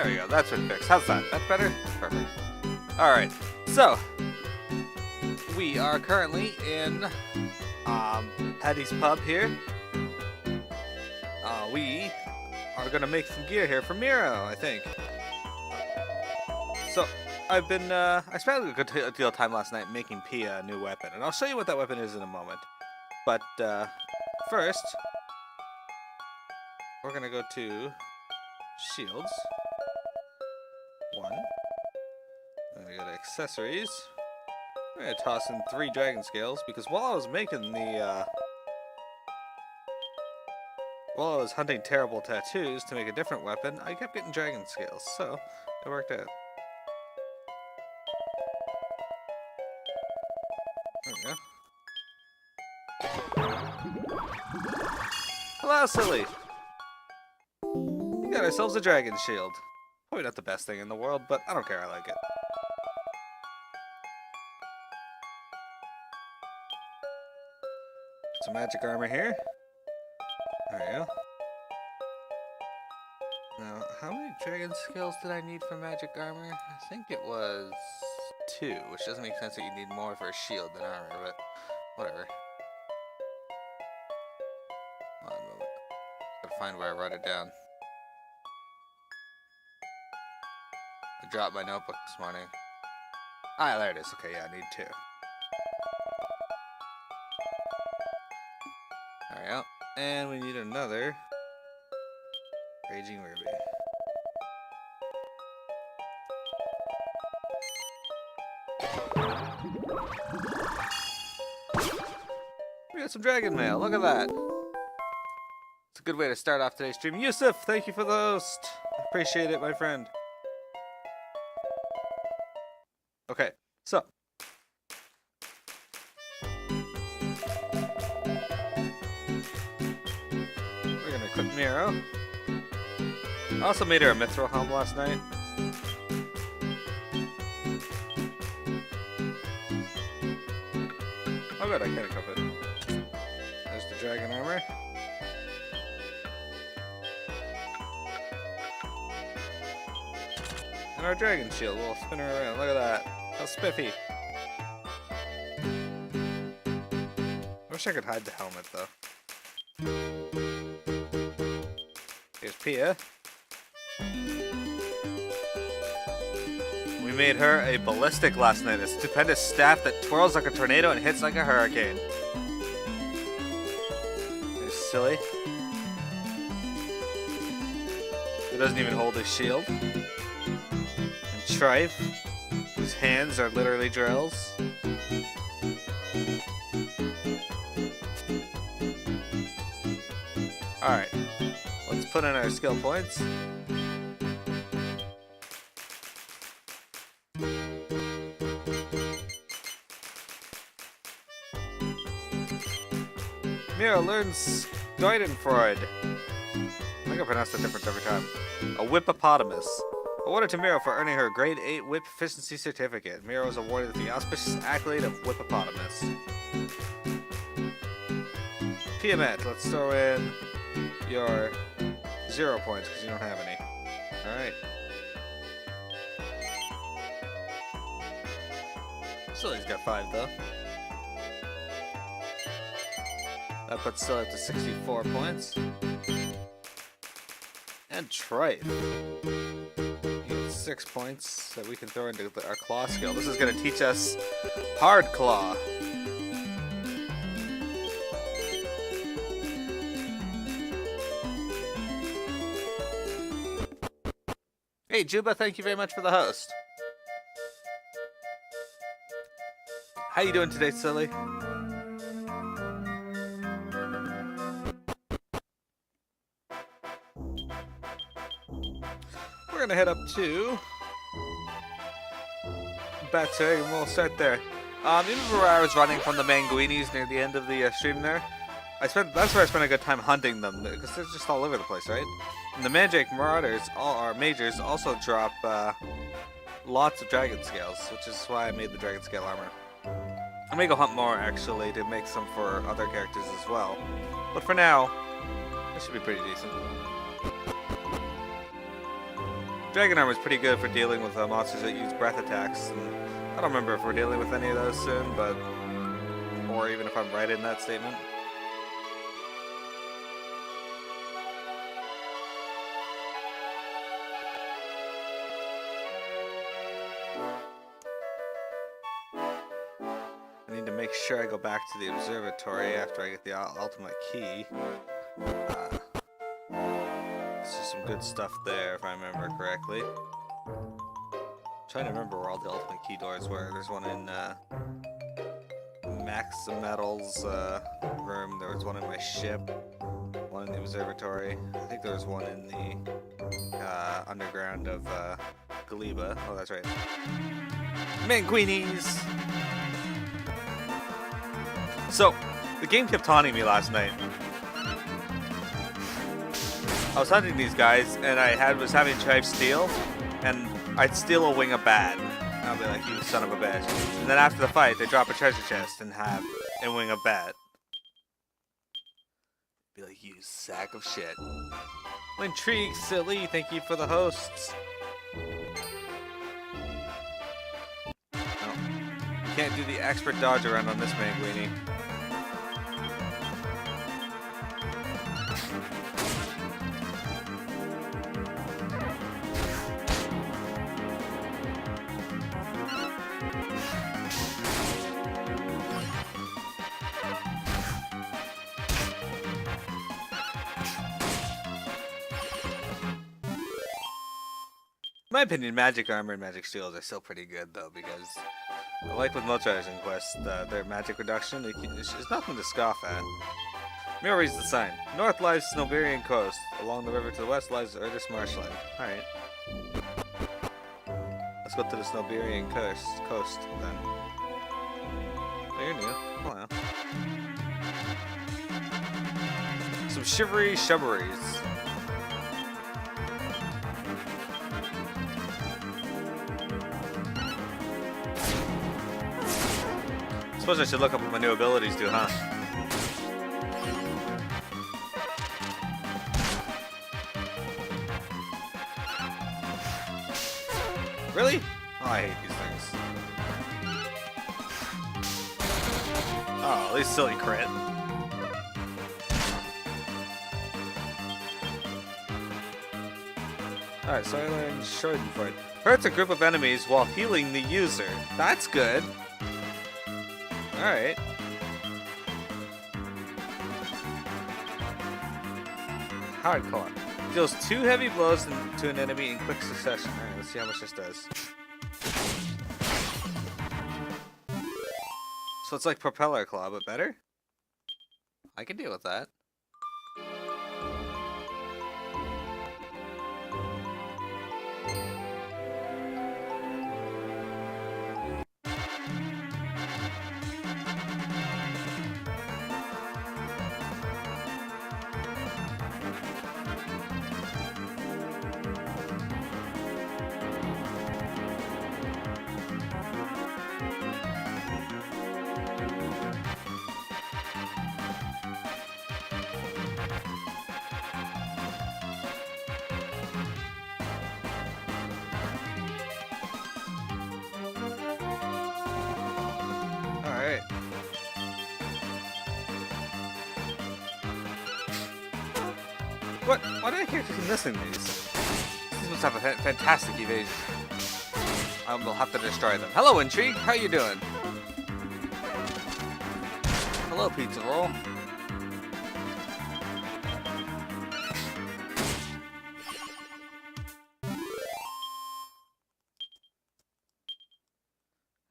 There we go, that's been fixed. How's that? That's better? Perfect. Alright, so we are currently in Patty's Pub here. We are gonna make some gear here for Miro, I think. So I spent a good deal of time last night making Pia a new weapon, and I'll show you what that weapon is in a moment. But first, we're gonna go to shields. One. I'm gonna go to accessories. I'm gonna toss in 3 dragon scales because while I was making the while I was hunting terrible tattoos to make a different weapon, I kept getting dragon scales, so it worked out. There we go. Hello, silly! We got ourselves a dragon shield. Probably not the best thing in the world, but I don't care, I like it. Some magic armor here. There we go. Now, how many dragon scales did I need for magic armor? I think it was 2, which doesn't make sense that you need more for a shield than armor, but whatever. Hold on a moment. Gotta find where I wrote it down. I dropped my notebook this morning. Ah, there it is. Okay, yeah, I need 2. There we go. And we need another Raging Ruby. We got some dragon mail. Look at that. It's a good way to start off today's stream. Yusuf, thank you for the host. Appreciate it, my friend. Okay, so we're gonna equip Miro. I also made her a mithril helm last night. Oh good, I can equip it. There's the dragon armor. And our dragon shield, we'll spin her around. Look at that. How spiffy. I wish I could hide the helmet though. Here's Pia. We made her a ballistic last night, a stupendous staff that twirls like a tornado and hits like a hurricane. There's Silly. He doesn't even hold his shield. And Trife, whose hands are literally drills. Alright, let's put in our skill points. Miro learns Schadenfreude. I think I pronounced it different every time. A whippopotamus. Awarded to Miro for earning her grade 8 whip efficiency certificate. Miro is awarded with the auspicious accolade of whippopotamus. Piamet, let's throw in your 0 points because you don't have any. Alright. Silly's got 5 though. That puts Silly up to 64 points. And Trife. 6 points that we can throw into our claw skill. This is going to teach us hard claw. Hey Juba, thank you very much for the host. How you doing today, Silly? We're gonna head up to Batsig and we'll start there. Even where I was running from the Manguinis near the end of the stream there, that's where I spent a good time hunting them because they're just all over the place, right? And the Magic Marauders, all our majors, also drop lots of dragon scales, which is why I made the dragon scale armor. I may go hunt more actually to make some for other characters as well, but for now, this should be pretty decent. Dragon Armor is pretty good for dealing with monsters that use breath attacks. And I don't remember if we're dealing with any of those soon, but... Or even if I'm right in that statement. I need to make sure I go back to the observatory after I get the ultimate key. There's just some good stuff there, if I remember correctly. I'm trying to remember where all the ultimate key doors were. There's one in Max Metal's room. There was one in my ship. One in the observatory. I think there was one in the underground of Galiba. Oh, that's right. Manguinis! So, the game kept taunting me last night. I was hunting these guys, and I was having to try steal, and I'd steal a wing of bat. I'll be like, you son of a bitch. And then after the fight, they drop a treasure chest and have a wing of bat. Be like, you sack of shit. Intrigue, silly. Thank you for the hosts. No. You can't do the expert dodge around on this Manguini. In my opinion, magic armor and magic shields are still pretty good, though, because, like with most Dragon Quest, their magic reduction is nothing to scoff at. Miro reads the sign. North lies Snowberian coast. Along the river to the west lies the Urdis marshland. Alright. Let's go to the Snowberian coast, then. Oh, you're new. Oh, yeah. Some shivery shubberies. I suppose I should look up what my new abilities do, huh? Really? Oh, I hate these things. Oh, at least silly crit. Alright, so I learned Schadenfreude. Hurts a group of enemies while healing the user. That's good. Alright. Hardcore. Deals 2 heavy blows to an enemy in quick succession. Alright, let's see how much this does. So it's like Propeller Claw, but better? I can deal with that. Alright. What? Why did I keep missing these? These must have a fantastic evasion. I will have to destroy them. Hello, Intrigue. How you doing? Hello, Pizza Roll.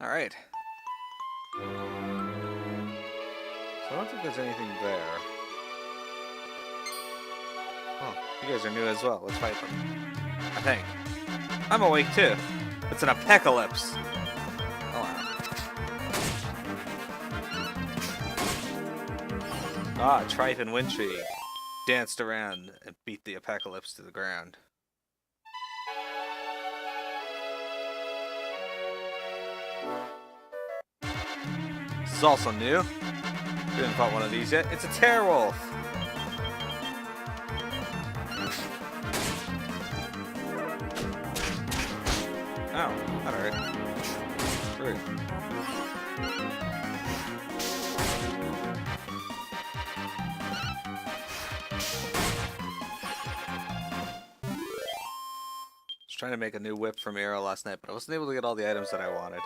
Alright. So I don't think there's anything there. Oh, you guys are new as well. Let's fight them. I think. I'm awake too. It's an apocalypse. Oh wow. Ah, Trife and Wintrigue danced around and beat the apocalypse to the ground. This is also new. We haven't fought one of these yet. It's a Terrorwolf. Ow, that hurt. Rude. Trying to make a new whip for Mearo last night, but I wasn't able to get all the items that I wanted.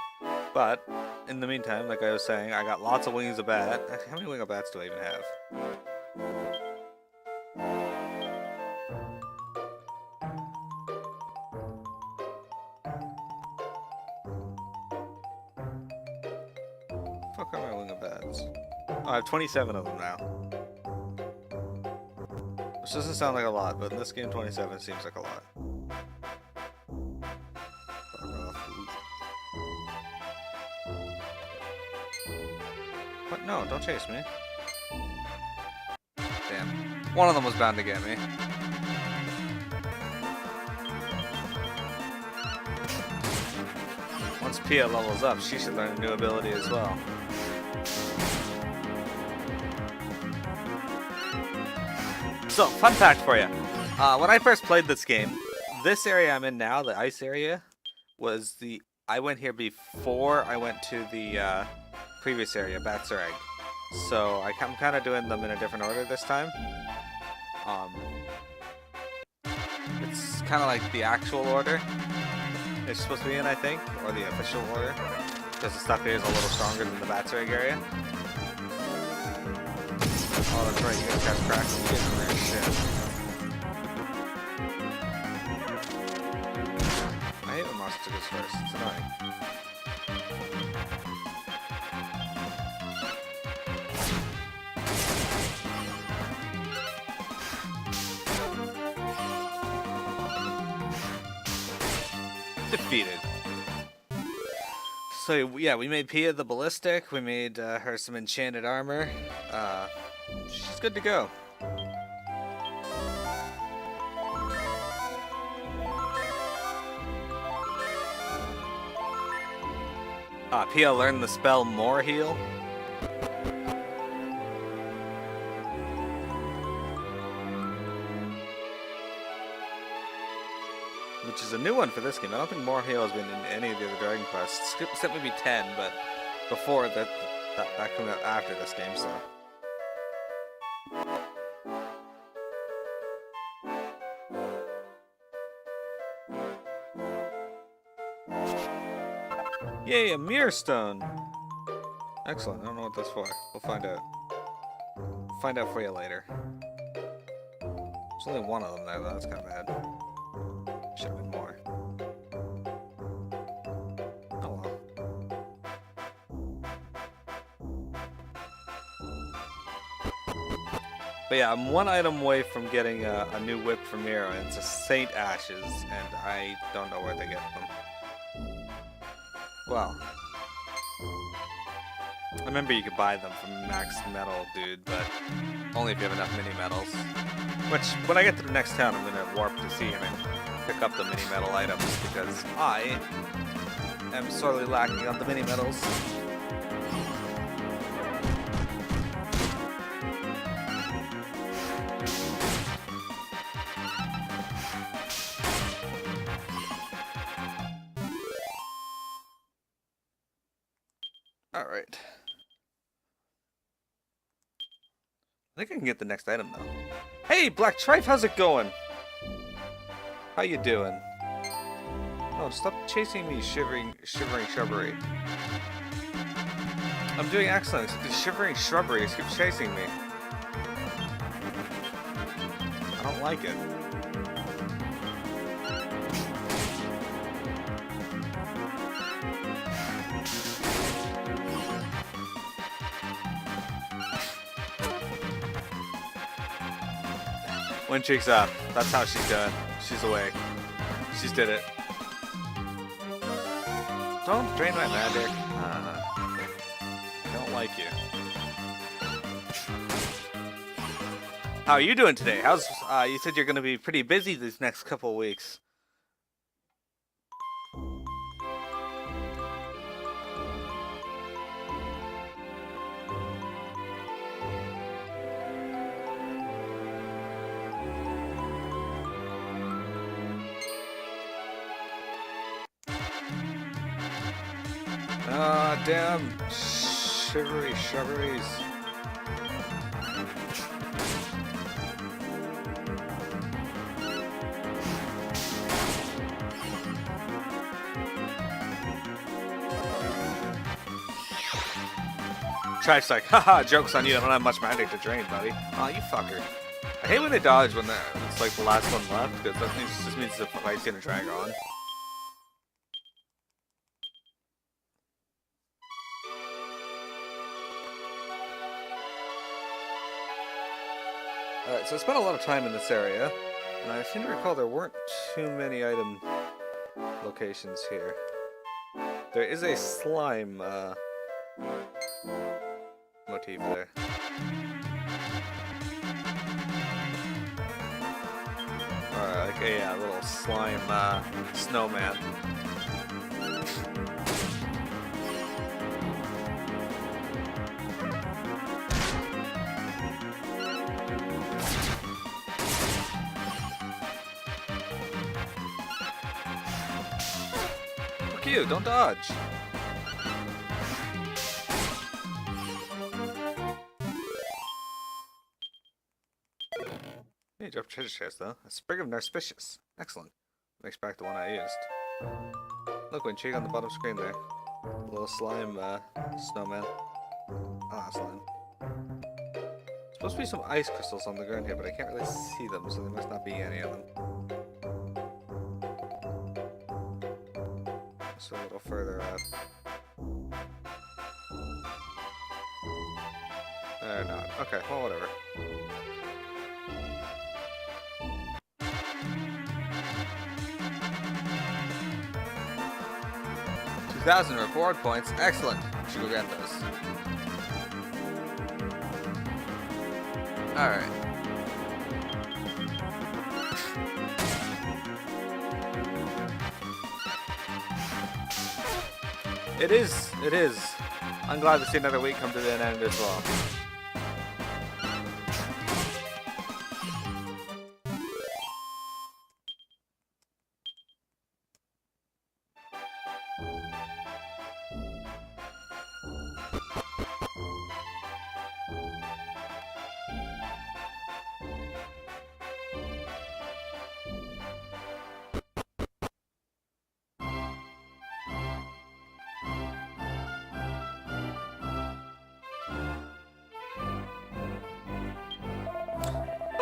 But in the meantime, like I was saying, I got lots of wings of bat. How many wing of bats do I even have? Fuck are my wing of bats? Oh, I have 27 of them now. Which doesn't sound like a lot, but in this game 27 seems like a lot. What? No, don't chase me. Damn. One of them was bound to get me. Once Pia levels up, she should learn a new ability as well. So, fun fact for you. When I first played this game, this area I'm in now, the ice area, was the... I went here before I went to the previous area, Batsurag. So, I'm kind of doing them in a different order this time. It's kind of like the actual order it's supposed to be in, I think, or the official order, because the stuff here is a little stronger than the Batsurag area. Oh, that's right, you guys got cracked. You guys are shit. I hate when monster goes first. It's annoying. Defeated. So yeah, we made Pia the ballistic. We made her some enchanted armor. She's good to go. Pia learned the spell More Heal. Which is a new one for this game. I don't think More Heal has been in any of the other Dragon Quests, except maybe 10, but before that came out after this game, so. Yay, a mirror stone! Excellent, I don't know what that's for. We'll find out. Find out for you later. There's only one of them there, though. That's kind of bad. Should have been more. Oh well. But yeah, I'm one item away from getting a new whip from Mearo, and it's a Saint Ashes, and I don't know where to get them. Well, I remember you could buy them from Max Metal Dude, but only if you have enough mini metals. Which, when I get to the next town, I'm gonna warp to see him and pick up the mini metal items, because I am sorely lacking on the mini metals. Alright. I think I can get the next item, though. Hey, Black Trife, how's it going? How you doing? Oh, stop chasing me, shivering shrubbery. I'm doing excellent. The shivering shrubbery keeps chasing me. I don't like it. Wind cheeks up. That's how she's doing. She's awake. She's did it. Don't drain my magic. Don't like you. How are you doing today? How's you said you're gonna be pretty busy these next couple of weeks. damn shivery shiveries. Tribe's like, haha, joke's on you, I don't have much magic to drain, buddy. Aw, you fucker. I hate when they dodge when it's like the last one left, because that just means the fight's gonna drag on. Alright, so I spent a lot of time in this area, and I seem to recall there weren't too many item locations here. There is a slime, motif there. Or like a little slime snowman. Fuck you, don't dodge. Hey, drop treasure chest though. A sprig of narcissus. Excellent. Makes back the one I used. Look, when cheek on the bottom screen there. A little slime snowman. Ah, slime. Supposed to be some ice crystals on the ground here, but I can't really see them, so there must not be any of them. So a little further up. They're not. Okay, well, whatever. $2,000 reward points. Excellent. Should go get those. Alright. It is. It is. I'm glad to see another week come to an end as well.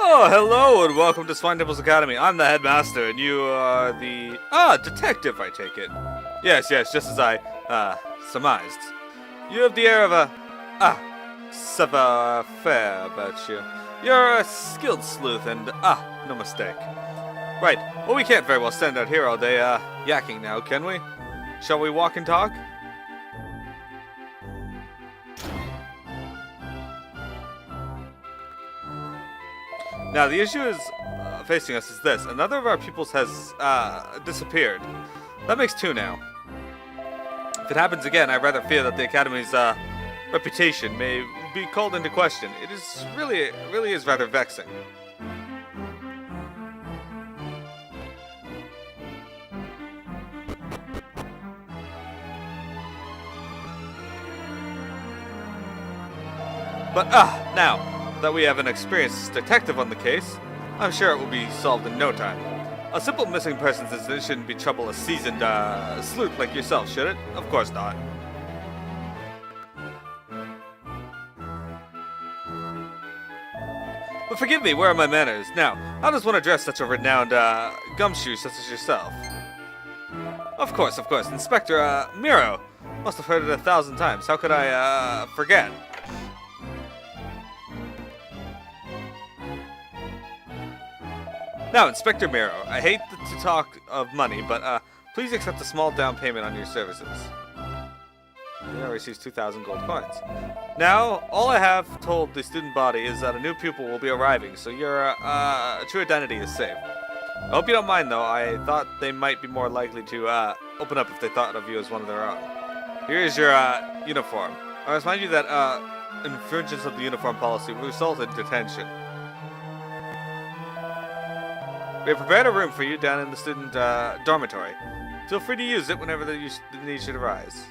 Oh, hello and welcome to Swine Temple's Academy. I'm the headmaster and you are the... detective, I take it. Yes, just as I, surmised. You have the air of a... savoir-faire about you. You're a skilled sleuth and, no mistake. Right, well we can't very well stand out here all day, yakking now, can we? Shall we walk and talk? Now, the issue is facing us is this. Another of our pupils has disappeared. That makes two now. If it happens again, I rather fear that the Academy's reputation may be called into question. It is really is rather vexing. But, now that we have an experienced detective on the case, I'm sure it will be solved in no time. A simple missing persons incident shouldn't be trouble a seasoned sleuth like yourself, should it? Of course not. But forgive me, where are my manners? Now, how does one address such a renowned gumshoe such as yourself? Of course, Inspector Miro. Must have heard it 1,000 times. How could I forget? Now, Inspector Miro, I hate to talk of money, but please accept a small down payment on your services. Miro receives 2,000 gold coins. Now, all I have told the student body is that a new pupil will be arriving, so your true identity is safe. I hope you don't mind, though. I thought they might be more likely to open up if they thought of you as one of their own. Here is your uniform. I must remind you that infringements of the uniform policy will result in detention. We have prepared a room for you down in the student dormitory. Feel free to use it whenever the need should arise.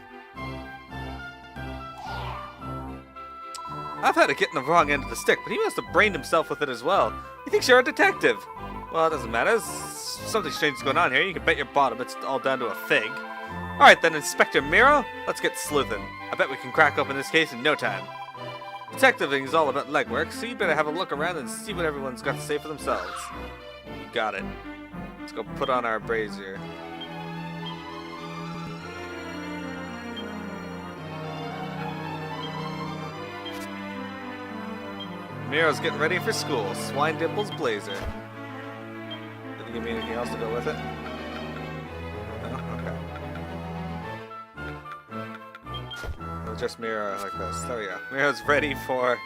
I've had it getting the wrong end of the stick, but he must have brained himself with it as well. He thinks you're a detective. Well, it doesn't matter. Something strange is going on here. You can bet your bottom it's all down to a fig. Alright then, Inspector Miro, let's get sleuthing. I bet we can crack open this case in no time. Detectiving is all about legwork, so you better have a look around and see what everyone's got to say for themselves. You got it. Let's go put on our brazier. Miro's getting ready for school. Swine Dimple's blazer. Did he give me anything else to go with it? No? Okay. It'll just Miro like this. There we go. Miro's ready for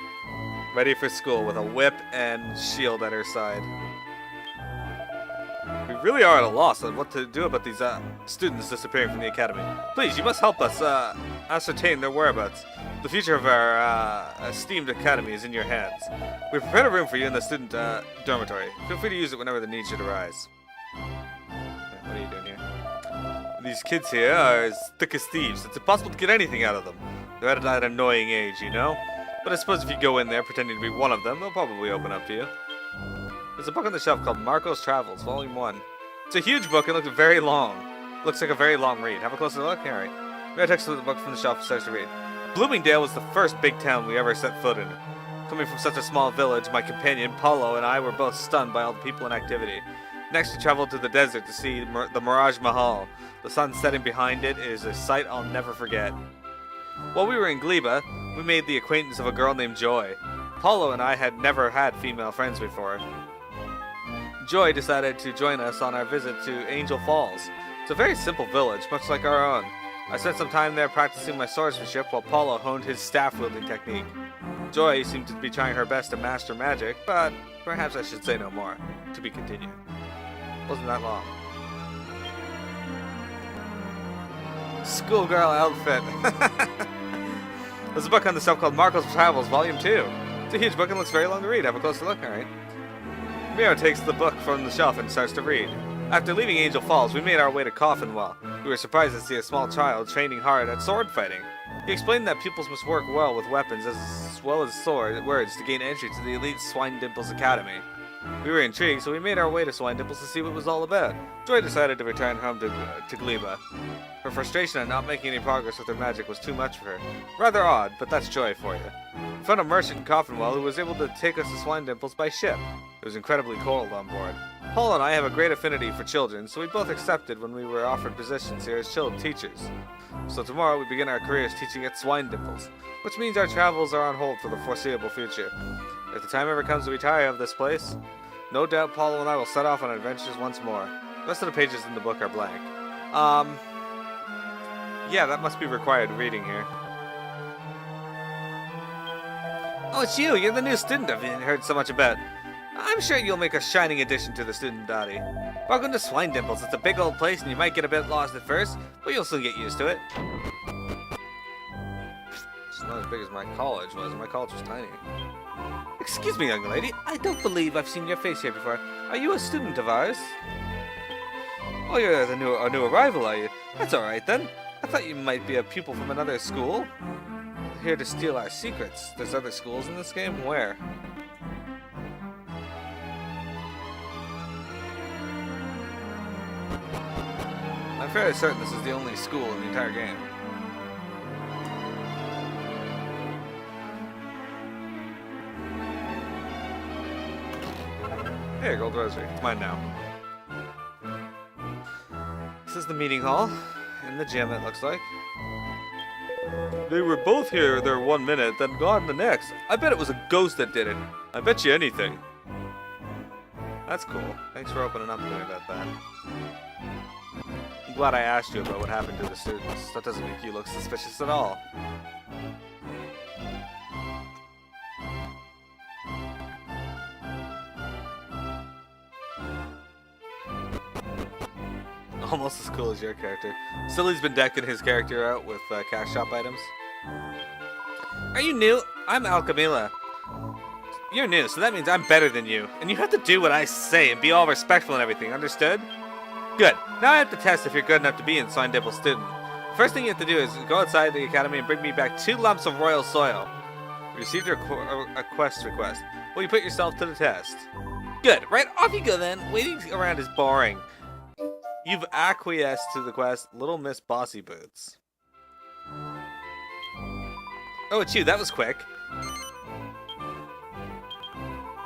school with a whip and shield at her side. We really are at a loss on what to do about these students disappearing from the academy. Please, you must help us ascertain their whereabouts. The future of our esteemed academy is in your hands. We've prepared a room for you in the student dormitory. Feel free to use it whenever the need should arise. What are you doing here? These kids here are as thick as thieves. It's impossible to get anything out of them. They're at that annoying age, you know? But I suppose if you go in there pretending to be one of them, they'll probably open up to you. There's a book on the shelf called Marco's Travels, Volume 1. It's a huge book and looks very long. Looks like a very long read. Have a closer look? Alright. Miro takes the book from the shelf and starts to read. Bloomingdale was the first big town we ever set foot in. Coming from such a small village, my companion, Paulo, and I were both stunned by all the people and activity. Next, we traveled to the desert to see the Mirage Mahal. The sun setting behind it is a sight I'll never forget. While we were in Gleba, we made the acquaintance of a girl named Joy. Paulo and I had never had female friends before. Joy decided to join us on our visit to Angel Falls. It's a very simple village, much like our own. I spent some time there practicing my swordsmanship while Paulo honed his staff-wielding technique. Joy seemed to be trying her best to master magic, but perhaps I should say no more. To be continued. Wasn't that long. Schoolgirl outfit. There's a book on the shelf called Marco's Travels, Volume 2. It's a huge book and looks very long to read. Have a closer look, alright. Miro takes the book from the shelf and starts to read. After leaving Angel Falls, we made our way to Coffinwell. We were surprised to see a small child training hard at sword fighting. He explained that pupils must work well with weapons as well as words to gain entry to the elite Swine Dimple's Academy. We were intrigued, so we made our way to Swine Dimple's to see what it was all about. Joy decided to return home to Gleba. Her frustration at not making any progress with her magic was too much for her. Rather odd, but that's Joy for you. We found a merchant in Coffinwell who was able to take us to Swine Dimple's by ship. It was incredibly cold on board. Paul and I have a great affinity for children, so we both accepted when we were offered positions here as children teachers. So tomorrow we begin our careers teaching at Swine Dimple's, which means our travels are on hold for the foreseeable future. If the time ever comes to retire of this place, no doubt Paulo and I will set off on adventures once more. The rest of the pages in the book are blank. Yeah, that must be required reading here. Oh, it's you! You're the new student I've heard so much about. I'm sure you'll make a shining addition to the student body. Welcome to Swine Dimple's. It's a big old place and you might get a bit lost at first, but you'll soon get used to it. It's not as big as my college was, and my college was tiny. Excuse me, young lady. I don't believe I've seen your face here before. Are you a student of ours? Oh, you're a new arrival, are you? That's alright then. I thought you might be a pupil from another school. Here to steal our secrets. There's other schools in this game? Where? I'm fairly certain this is the only school in the entire game. Here, gold rosary. It's mine now. This is the meeting hall. In the gym, it looks like. They were both here there 1 minute, then gone the next. I bet it was a ghost that did it. I bet you anything. That's cool. Thanks for opening up to me about that. I'm glad I asked you about what happened to the students. That doesn't make you look suspicious at all. Almost as cool as your character. Silly's been decking his character out with cash shop items. Are you new? I'm Alchemila. You're new, so that means I'm better than you. And you have to do what I say and be all respectful and everything, understood? Good. Now I have to test if you're good enough to be a Swine Dimple student. First thing you have to do is go outside the academy and bring me back 2 lumps of royal soil. You received a quest request. Well, you put yourself to the test. Good. Right, off you go then. Waiting around is boring. You've acquiesced to the quest, Little Miss Bossy Boots. Oh, it's you. That was quick.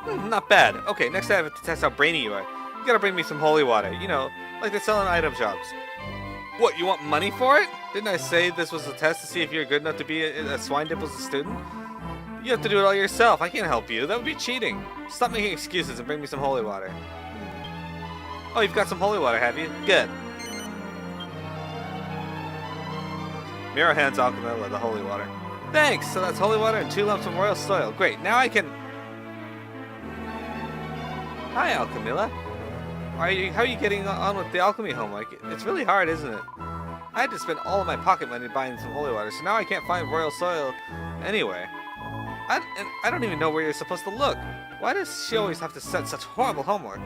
Not bad. Okay, next I have to test how brainy you are. You gotta bring me some holy water. You know, like they sell in item shops. What, you want money for it? Didn't I say this was a test to see if you're good enough to be a Swine Dimples student? You have to do it all yourself. I can't help you. That would be cheating. Stop making excuses and bring me some holy water. Oh, you've got some holy water, have you? Good. Mearo hands Alchemilla the holy water. Thanks! So that's holy water and 2 lumps of royal soil. Great, now I can... Hi, Alchemilla. How are you getting on with the alchemy homework? It's really hard, isn't it? I had to spend all of my pocket money buying some holy water, so now I can't find royal soil anywhere. I don't even know where you're supposed to look. Why does she always have to set such horrible homework?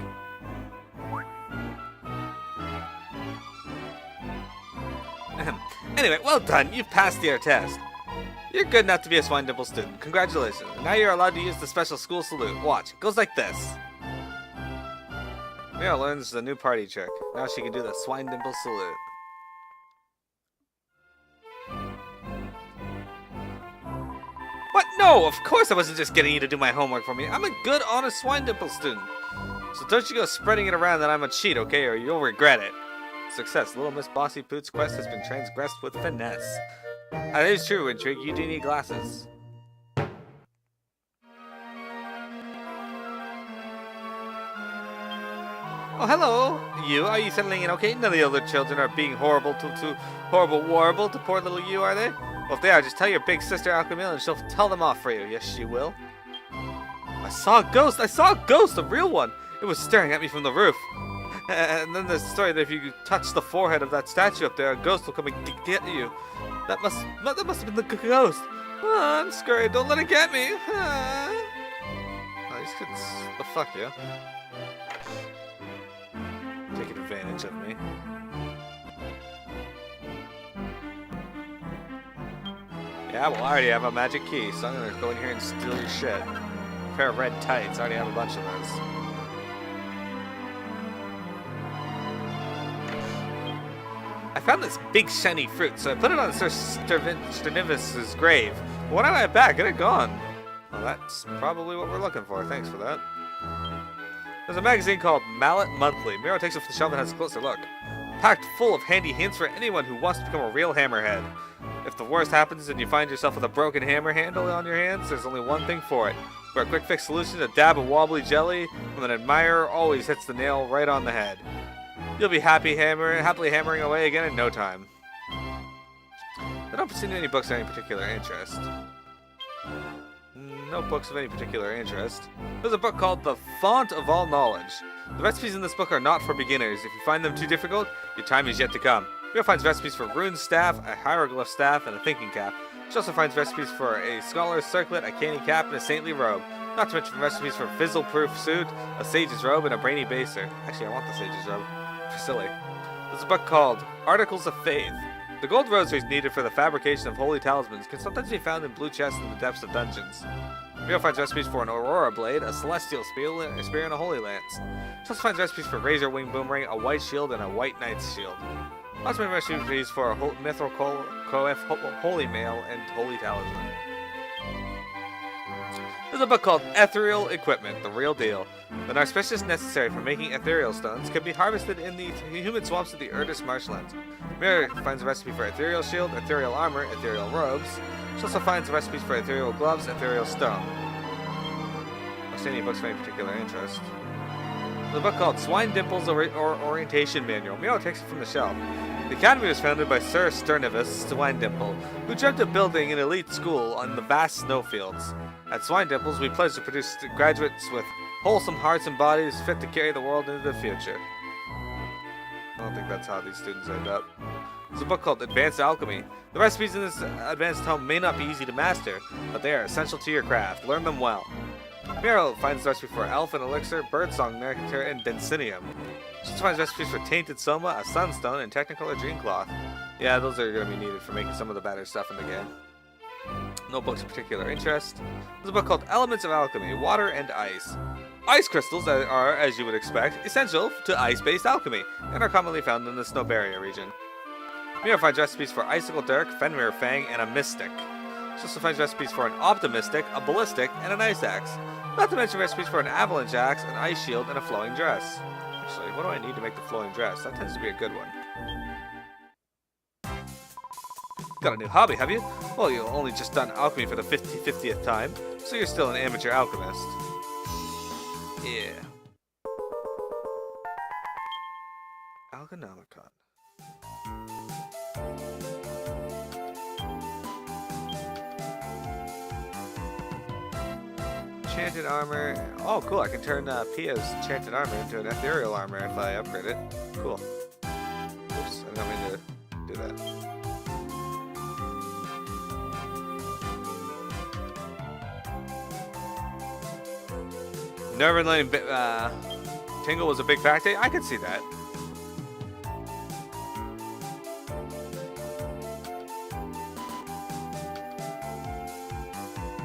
Anyway, well done. You've passed your test. You're good enough to be a Swine Dimple student. Congratulations. Now you're allowed to use the special school salute. Watch. It goes like this. Mearow learns the new party trick. Now she can do the Swine Dimple salute. What? No, of course I wasn't just getting you to do my homework for me. I'm a good, honest Swine Dimple student. So don't you go spreading it around that I'm a cheat, okay? Or you'll regret it. Success. Little Miss Bossy Boots' quest has been transgressed with finesse. That is true, Intrigue. You do need glasses. Oh, hello. You, are you settling in okay? None of the other children are being horrible warble to poor little you, are they? Well, if they are, just tell your big sister Alchemilla and she'll tell them off for you. Yes, she will. I saw a ghost. I saw a ghost, a real one. It was staring at me from the roof. And then there's the story that if you touch the forehead of that statue up there, a ghost will come and get you. That must have been the ghost. Oh, I'm scared. Don't let it get me. Oh, these kids, the fuck, yeah? Taking advantage of me. Yeah, well, I already have a magic key, so I'm gonna go in here and steal your shit. A pair of red tights. I already have a bunch of those. I found this big shiny fruit, so I put it on Sir Sternivis's grave. But when I went back, it had gone. Well, that's probably what we're looking for. Thanks for that. There's a magazine called Mallet Monthly. Mearow takes it from the shelf and has a closer look. Packed full of handy hints for anyone who wants to become a real hammerhead. If the worst happens and you find yourself with a broken hammer handle on your hands, there's only one thing for it. For a quick fix solution, a dab of wobbly jelly from an admirer always hits the nail right on the head. You'll be happily hammering away again in no time. I don't see any books of any particular interest. No books of any particular interest. There's a book called The Font of All Knowledge. The recipes in this book are not for beginners. If you find them too difficult, your time is yet to come. Mearow finds recipes for rune staff, a hieroglyph staff, and a thinking cap. She also finds recipes for a scholar's circlet, a canny cap, and a saintly robe. Not to mention recipes for fizzle-proof suit, a sage's robe, and a brainy baser. Actually, I want the sage's robe. Silly. There's a book called Articles of Faith. The gold rosaries needed for the fabrication of holy talismans can sometimes be found in blue chests in the depths of dungeons. Mearow finds recipes for an aurora blade, a celestial spear, and a holy lance. She also finds recipes for razor wing boomerang, a white shield, and a white knight's shield. Lots of recipes for a mithril coef, holy mail, and holy talisman. There's a book called Ethereal Equipment, the real deal. The narcotics necessary for making ethereal stones can be harvested in the humid swamps of the Erdis marshlands. Mearow finds a recipe for ethereal shield, ethereal armor, ethereal robes. She also finds recipes for ethereal gloves, ethereal stone. I don't see any books of any particular interest. There's a book called Swine Dimples Orientation Manual. Mearow takes it from the shelf. The Academy was founded by Sir Sternivis Swine Dimple, who dreamt of building an elite school on the vast snowfields. At Swine Dimples, we pledge to produce graduates with wholesome hearts and bodies fit to carry the world into the future. I don't think that's how these students end up. There's a book called Advanced Alchemy. The recipes in this advanced tome may not be easy to master, but they are essential to your craft. Learn them well. Mearow finds the recipe for Elfin Elixir, Birdsong Nectar, and Densinium. She also finds recipes for Tainted Soma, a Sunstone, and Technicolor Dreamcloth. Yeah, those are going to be needed for making some of the better stuff in the game. No books of particular interest. There's a book called Elements of Alchemy, Water and Ice. Ice crystals are, as you would expect, essential to ice-based alchemy, and are commonly found in the Snow Barrier region. Mearo finds recipes for Icicle Dirk, Fenrir Fang, and a Mystic. She also finds recipes for an Optimistic, a Ballistic, and an Ice Axe. Not to mention recipes for an Avalanche Axe, an Ice Shield, and a Flowing Dress. Actually, what do I need to make the Flowing Dress? That tends to be a good one. Got a new hobby, have you? Well, you've only just done alchemy for the 50th time, so you're still an amateur alchemist. Yeah. Algonomicon. Enchanted armor. Oh, cool. I can turn Pia's enchanted armor into an ethereal armor if I upgrade it. Cool. Oops, I don't mean to do that. Never letting Tingle was a big back day. I could see that.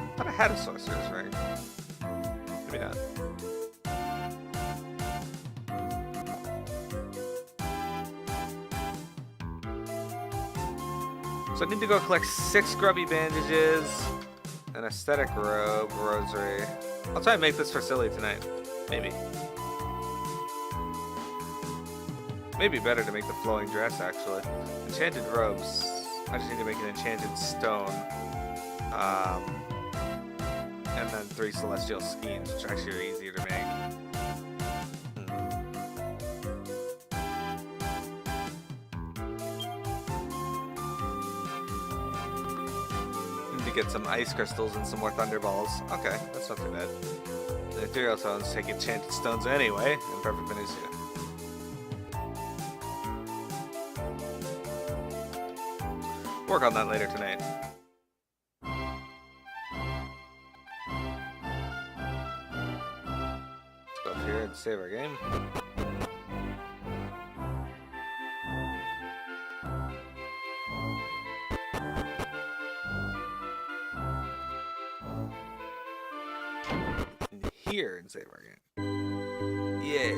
I thought I had a sorcerer's ring. Maybe not. So I need to go collect 6 grubby bandages, an aesthetic robe, rosary. I'll try and make this for Silly tonight. Maybe. Maybe better to make the flowing dress, actually. Enchanted robes. I just need to make an enchanted stone. And then 3 celestial schemes, which actually are easier to make. Get some ice crystals and some more thunderballs. Okay, that's not too bad. The ethereal stones take enchanted stones anyway, and perfect Venusia. Work on that later tonight. Let's go up here and save our game. Here and save our game. Yeah.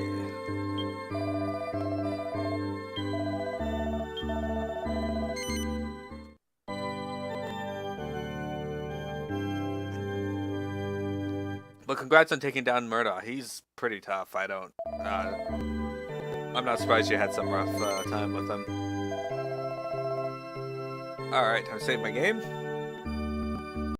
But congrats on taking down Murdoch. He's pretty tough. I'm not surprised you had some rough time with him. Alright, time to save my game.